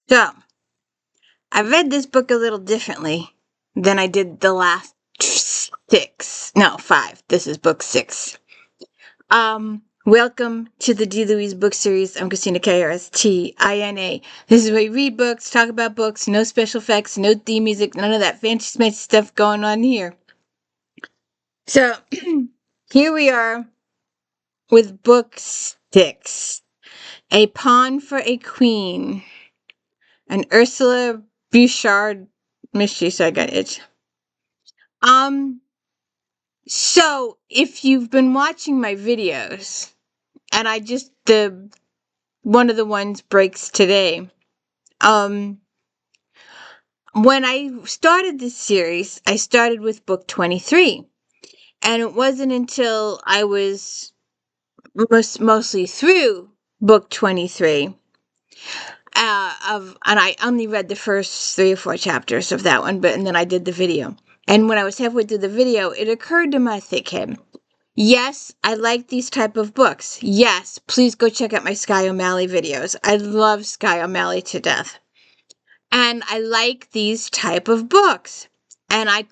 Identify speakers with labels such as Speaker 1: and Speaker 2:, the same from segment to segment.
Speaker 1: So, I read this book a little differently than I did the last six. No, five. This is book six. Welcome to the D. Louise book series. I'm Christina K-R-S-T-I-N-A. This is where we read books, talk about books, no special effects, no theme music, none of that fancy stuff going on here. So, here we are with book six. A Pawn for a Queen. An Ursula Bouchard mystery, so I got it. So if you've been watching my videos, and one of the ones breaks today. When I started this series, I started with book 23. And it wasn't until I was mostly through book 23 and I only read the first 3 or 4 chapters of that one, and then I did the video. And when I was halfway through the video, it occurred to my thick head, yes, I like these type of books. Yes, please go check out my Sky O'Malley videos. I love Sky O'Malley to death. And I like these type of books. And I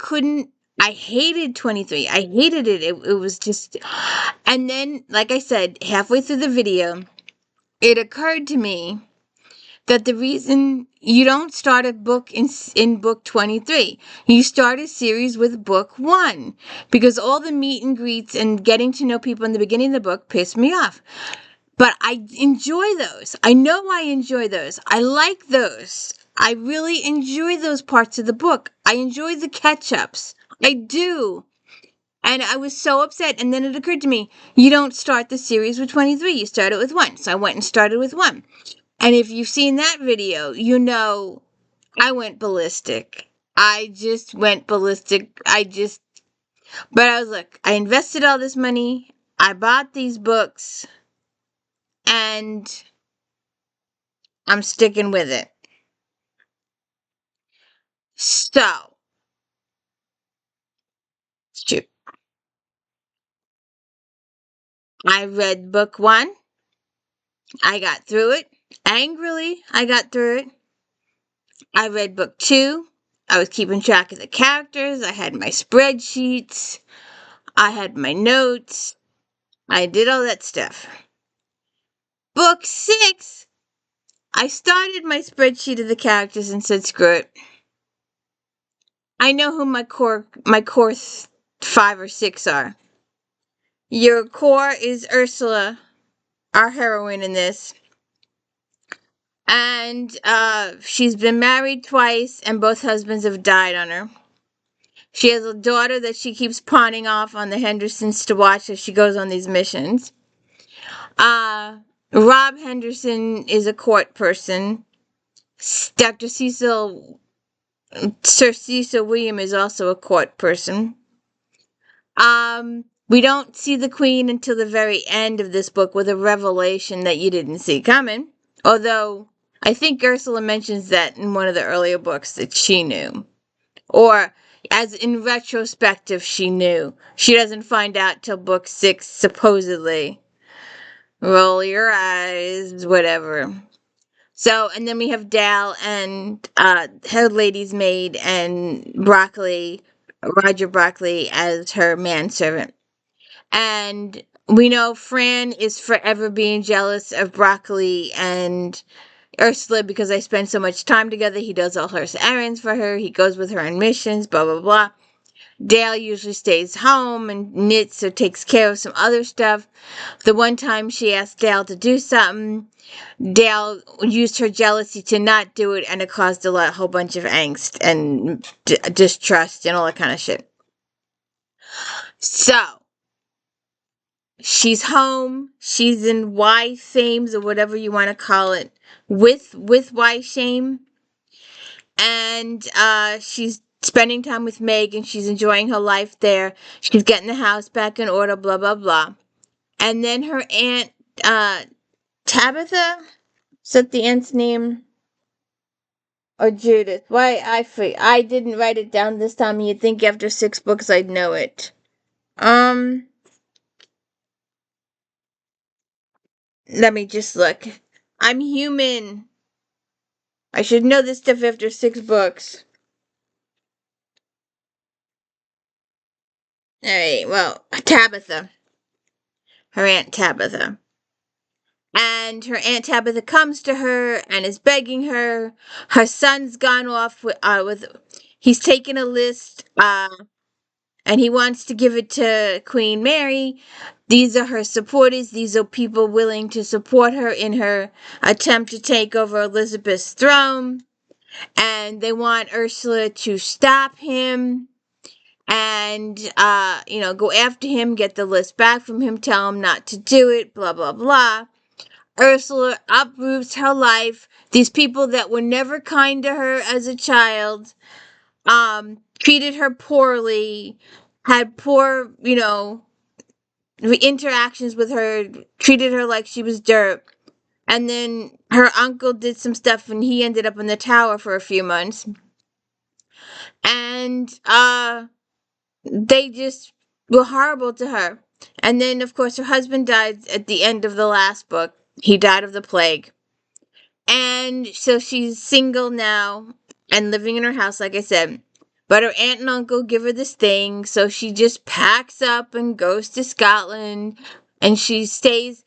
Speaker 1: hated 23. I hated it. It was just, and then, like I said, halfway through the video, it occurred to me that the reason you don't start a book in book 23, you start a series with book 1, because all the meet and greets and getting to know people in the beginning of the book pissed me off. But I enjoy those. I know I enjoy those. I like those. I really enjoy those parts of the book. I enjoy the catch-ups. I do. And I was so upset. And then it occurred to me, you don't start the series with 23. You start it with 1. So I went and started with 1. And if you've seen that video, you know I went ballistic. I just went ballistic. But I was like, I invested all this money. I bought these books. And I'm sticking with it. So, shoot. I read book 1. I got through it. Angrily, I got through it. I read book 2. I was keeping track of the characters. I had my spreadsheets. I had my notes. I did all that stuff. Book 6, I started my spreadsheet of the characters and said, screw it. I know who my core 5 or 6 are. Your core is Ursula, our heroine in this. And she's been married twice, and both husbands have died on her. She has a daughter that she keeps pawning off on the Hendersons to watch as she goes on these missions. Rob Henderson is a court person. Dr. Sir Cecil William is also a court person. We don't see the Queen until the very end of this book with a revelation that you didn't see coming. Although, I think Ursula mentions that in one of the earlier books that she knew. Or, as in retrospective, she knew. She doesn't find out till book 6, supposedly. Roll your eyes, whatever. So, and then we have Dal and her lady's maid and Roger Broccoli as her manservant. And we know Fran is forever being jealous of Broccoli and Ursula because they spend so much time together. He does all her errands for her. He goes with her on missions, blah, blah, blah. Dale usually stays home and knits or takes care of some other stuff. The one time she asked Dale to do something, Dale used her jealousy to not do it, and it caused a whole bunch of angst and distrust and all that kind of shit. So, she's home. She's in Y Fames or whatever you want to call it with Y Shame. And she's spending time with Meg and she's enjoying her life there. She's getting the house back in order, blah, blah, blah. And then her aunt, Tabitha? Is that the aunt's name? Or Judith? Why, I didn't write it down this time. You'd think after 6 books I'd know it. Let me just look. I'm human. I should know this stuff after 6 books. Alright, well, Tabitha. Her Aunt Tabitha. And her Aunt Tabitha comes to her and is begging her. Her son's gone off with he's taken a list, and he wants to give it to Queen Mary. These are her supporters. These are people willing to support her in her attempt to take over Elizabeth's throne. And they want Ursula to stop him and, go after him, get the list back from him, tell him not to do it, blah, blah, blah. Ursula uproots her life. These people that were never kind to her as a child, treated her poorly, had poor, interactions with her, treated her like she was dirt. And then her uncle did some stuff and he ended up in the tower for a few months. And they just were horrible to her. And then, of course, her husband died at the end of the last book. He died of the plague. And so she's single now and living in her house, like I said. But her aunt and uncle give her this thing, so she just packs up and goes to Scotland. And she stays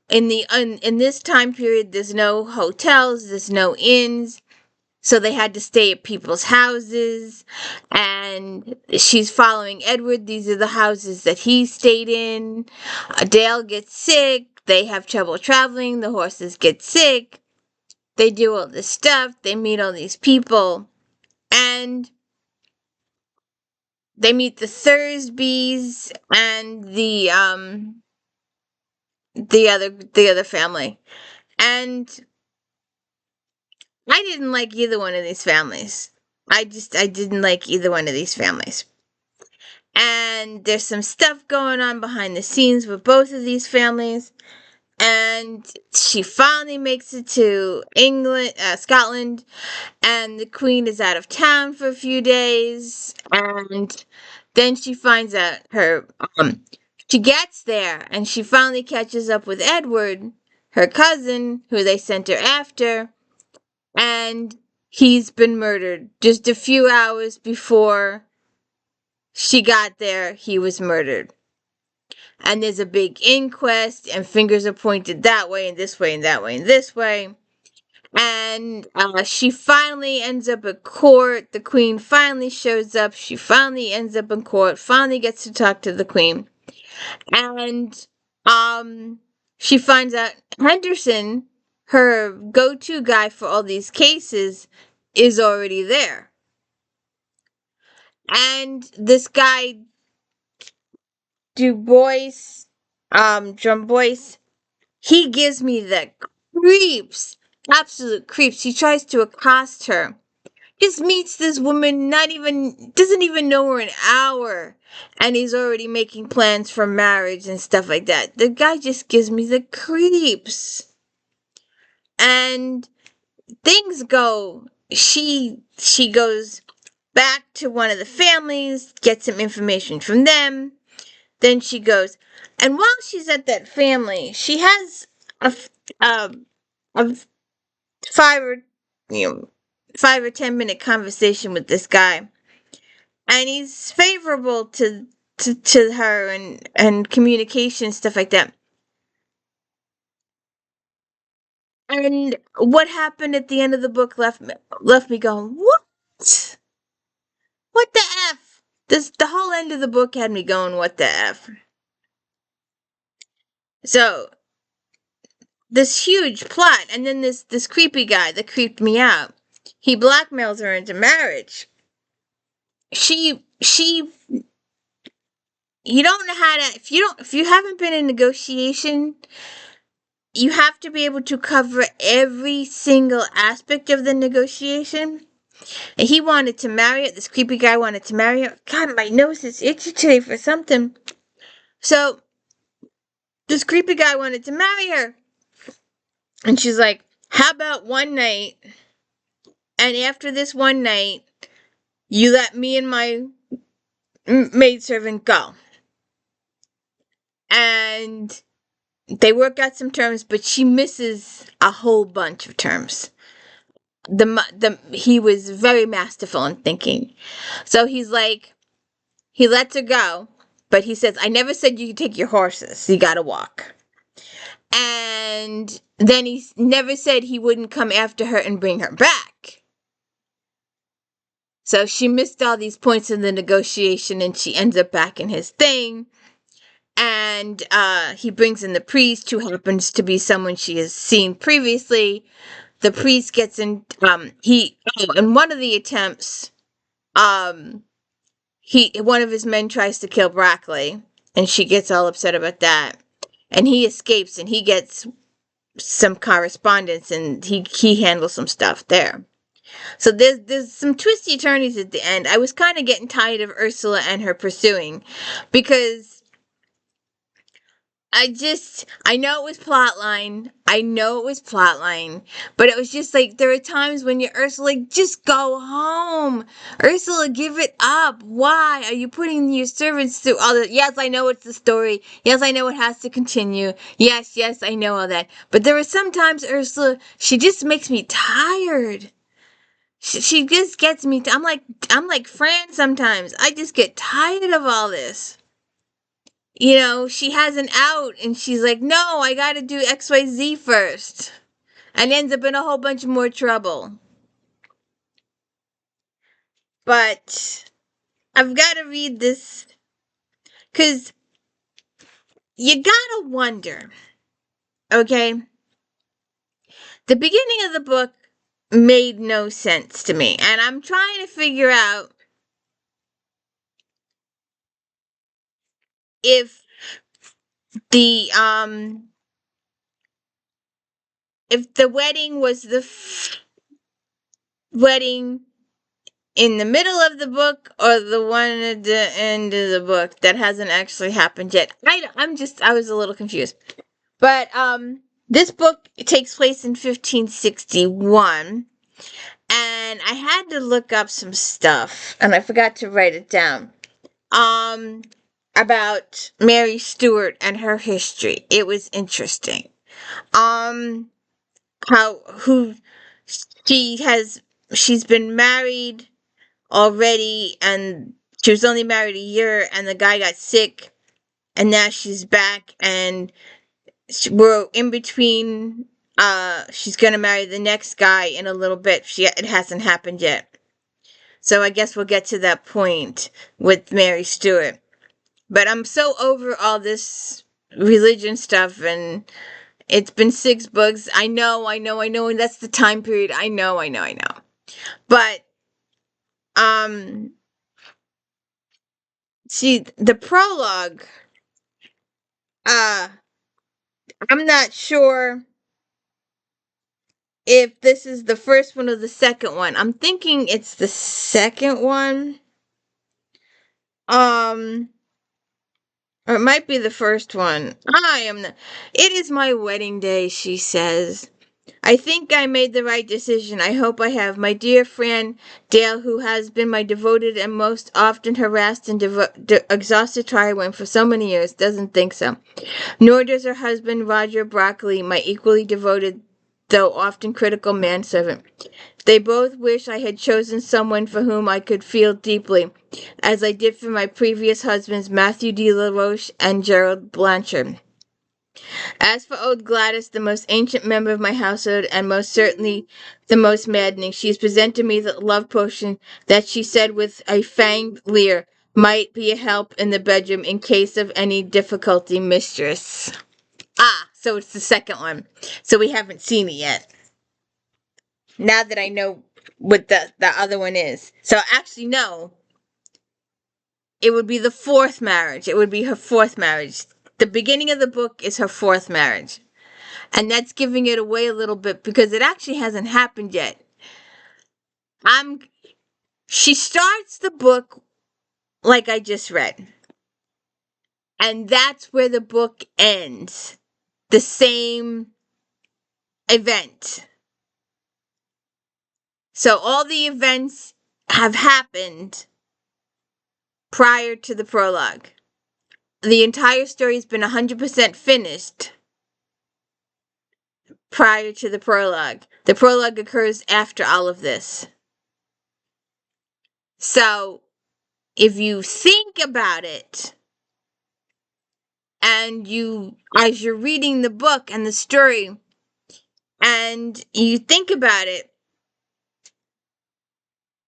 Speaker 1: in this time period. There's no hotels, there's no inns. So they had to stay at people's houses, and she's following Edward. These are the houses that he stayed in. Dale gets sick. They have trouble traveling. The horses get sick. They do all this stuff. They meet all these people, and they meet the Thursbys and the other family, and I didn't like either one of these families. I didn't like either one of these families. And there's some stuff going on behind the scenes with both of these families. And she finally makes it to Scotland, and the Queen is out of town for a few days. And then she finds out she gets there, and she finally catches up with Edward, her cousin, who they sent her after. And he's been murdered. Just a few hours before she got there, he was murdered. And there's a big inquest, and fingers are pointed that way, and this way, and that way, and this way. And she finally ends up at court. The Queen finally shows up. She finally ends up in court, finally gets to talk to the Queen. And she finds out Henderson, her go-to guy for all these cases, is already there. And this guy, Drumbois, he gives me the creeps, absolute creeps. He tries to accost her. Just meets this woman, doesn't even know her an hour, and he's already making plans for marriage and stuff like that. The guy just gives me the creeps. And things go, she goes back to one of the families, gets some information from them. Then she goes, and while she's at that family, she has a 5 or 10 minute conversation with this guy, and he's favorable to her and communication, stuff like that. And what happened at the end of the book left me going, what? What the F? The whole end of the book had me going, what the F? So, this huge plot, and then this creepy guy that creeped me out. He blackmails her into marriage. You don't know how to, if you haven't been in negotiation, you have to be able to cover every single aspect of the negotiation. And he wanted to marry her. This creepy guy wanted to marry her. God, my nose is itchy today for something. So, this creepy guy wanted to marry her. And she's like, how about one night? And after this one night, you let me and my maidservant go. And they work out some terms, but she misses a whole bunch of terms. he was very masterful in thinking. So he's like, he lets her go, but he says, I never said you could take your horses. You gotta walk. And then he never said he wouldn't come after her and bring her back. So she missed all these points in the negotiation, and she ends up back in his thing. And he brings in the priest, who happens to be someone she has seen previously. The priest gets in. In one of the attempts, one of his men tries to kill Broccoli, and she gets all upset about that. And he escapes, and he gets some correspondence, and he handles some stuff there. So there's some twisty turnies at the end. I was kind of getting tired of Ursula and her pursuing, because I know it was plotline. I know it was plotline, but it was just like, there are times when you're Ursula, like, just go home. Ursula, give it up. Why are you putting your servants through all that? Yes, I know it's the story. Yes, I know it has to continue. Yes, I know all that. But there are sometimes, Ursula, she just makes me tired. She just gets me. I'm like Fran sometimes. I just get tired of all this. She has an out, and she's like, no, I gotta do XYZ first. And ends up in a whole bunch more trouble. But I've gotta read this, because you gotta wonder, okay? The beginning of the book made no sense to me, and I'm trying to figure out if the wedding was the wedding in the middle of the book, or the one at the end of the book that hasn't actually happened yet. I was a little confused. But this book takes place in 1561, and I had to look up some stuff, and I forgot to write it down. About Mary Stuart and her history. It was interesting. She's been married already, and she was only married a year, and the guy got sick, and now she's back, and we're in between. She's gonna marry the next guy in a little bit. It hasn't happened yet, so I guess we'll get to that point with Mary Stuart. But I'm so over all this religion stuff, and it's been 6 books. I know, and that's the time period. I know. But see, the prologue, I'm not sure if this is the first one or the second one. I'm thinking it's the second one. Or it might be the first one. It is my wedding day, she says. I think I made the right decision. I hope I have. My dear Fran Dale, who has been my devoted and most often harassed and exhausted tyrant for so many years, doesn't think so. Nor does her husband, Roger Broccoli, my equally devoted, though often critical manservant. They both wish I had chosen someone for whom I could feel deeply, as I did for my previous husbands, Matthew de la Roche and Gerald Blanchard. As for old Gladys, the most ancient member of my household, and most certainly the most maddening, she has presented me the love potion that she said with a fanged leer might be a help in the bedroom in case of any difficulty, mistress. So it's the second one. So we haven't seen it yet. Now that I know what the other one is. So actually, no. It would be the 4th marriage. It would be her 4th marriage. The beginning of the book is her 4th marriage. And that's giving it away a little bit, because it actually hasn't happened yet. She starts the book like I just read. And that's where the book ends. The same event. So all the events have happened prior to the prologue. The entire story has been 100% finished prior to the prologue. The prologue occurs after all of this. So, if you think about it, and as you're reading the book and the story, and you think about it,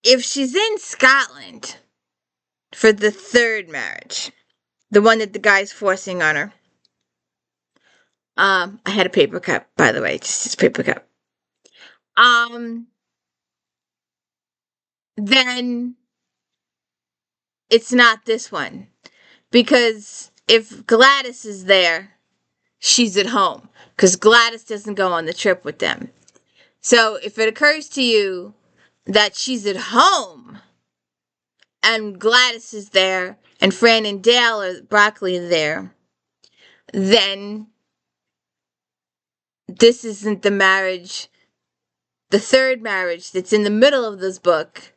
Speaker 1: if she's in Scotland for the third marriage, the one that the guy's forcing on her. I had a paper cup, by the way, just paper cup. Then it's not this one. Because if Gladys is there, she's at home. Because Gladys doesn't go on the trip with them. So if it occurs to you that she's at home, and Gladys is there, and Fran and Dale or Broccoli are there, then this isn't the marriage, the third marriage that's in the middle of this book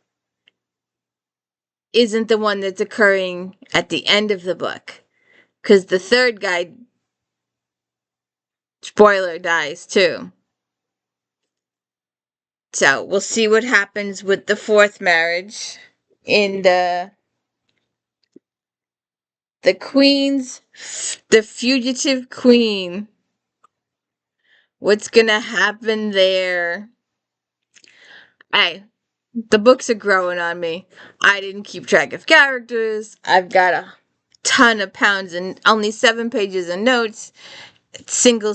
Speaker 1: isn't the one that's occurring at the end of the book. Because the third guy, spoiler, dies too. So we'll see what happens with the fourth marriage in the Queen's, the fugitive queen. What's gonna happen there? The books are growing on me. I didn't keep track of characters. I've got a ton of pounds and only 7 pages of notes. Single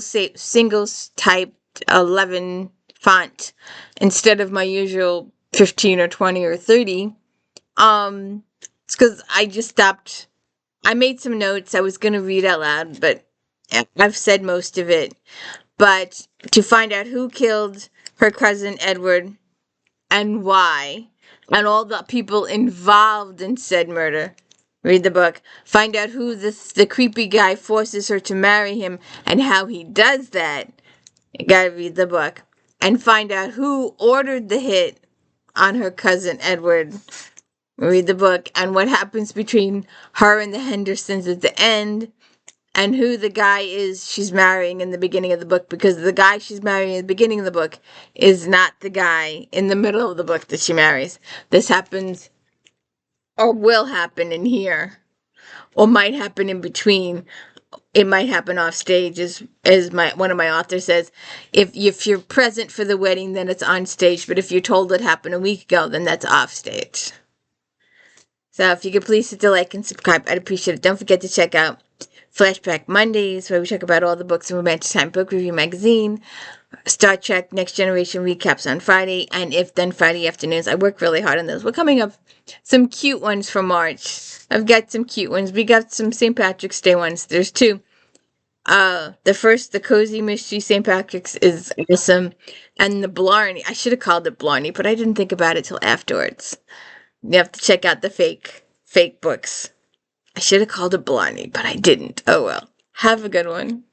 Speaker 1: typed 11 font instead of my usual 15 or 20 or 30. It's because I just stopped. I made some notes. I was going to read out loud, but I've said most of it. But to find out who killed her cousin Edward and why, and all the people involved in said murder, read the book. Find out who the creepy guy forces her to marry him and how he does that. You gotta read the book. And find out who ordered the hit on her cousin Edward. Read the book. And what happens between her and the Hendersons at the end. And who the guy is she's marrying in the beginning of the book. Because the guy she's marrying in the beginning of the book is not the guy in the middle of the book that she marries. This happens, or will happen in here. Or might happen in between. It might happen off stage, as one of my authors says. If you're present for the wedding, then it's on stage. But if you're told it happened a week ago, then that's off stage. So if you could please hit the like and subscribe, I'd appreciate it. Don't forget to check out Flashback Mondays, where we talk about all the books in Romantic Time Book Review Magazine. Star Trek Next Generation recaps on Friday, and If Then Friday afternoons. I work really hard on those. We're coming up some cute ones for March. I've got some cute ones. We got some St. Patrick's Day ones. There's 2. The first, the Cozy Mystery St. Patrick's, is awesome. And the Blarney, I should have called it Blarney, but I didn't think about it till afterwards. You have to check out the fake books. I should have called it Blarney, but I didn't. Oh well. Have a good one.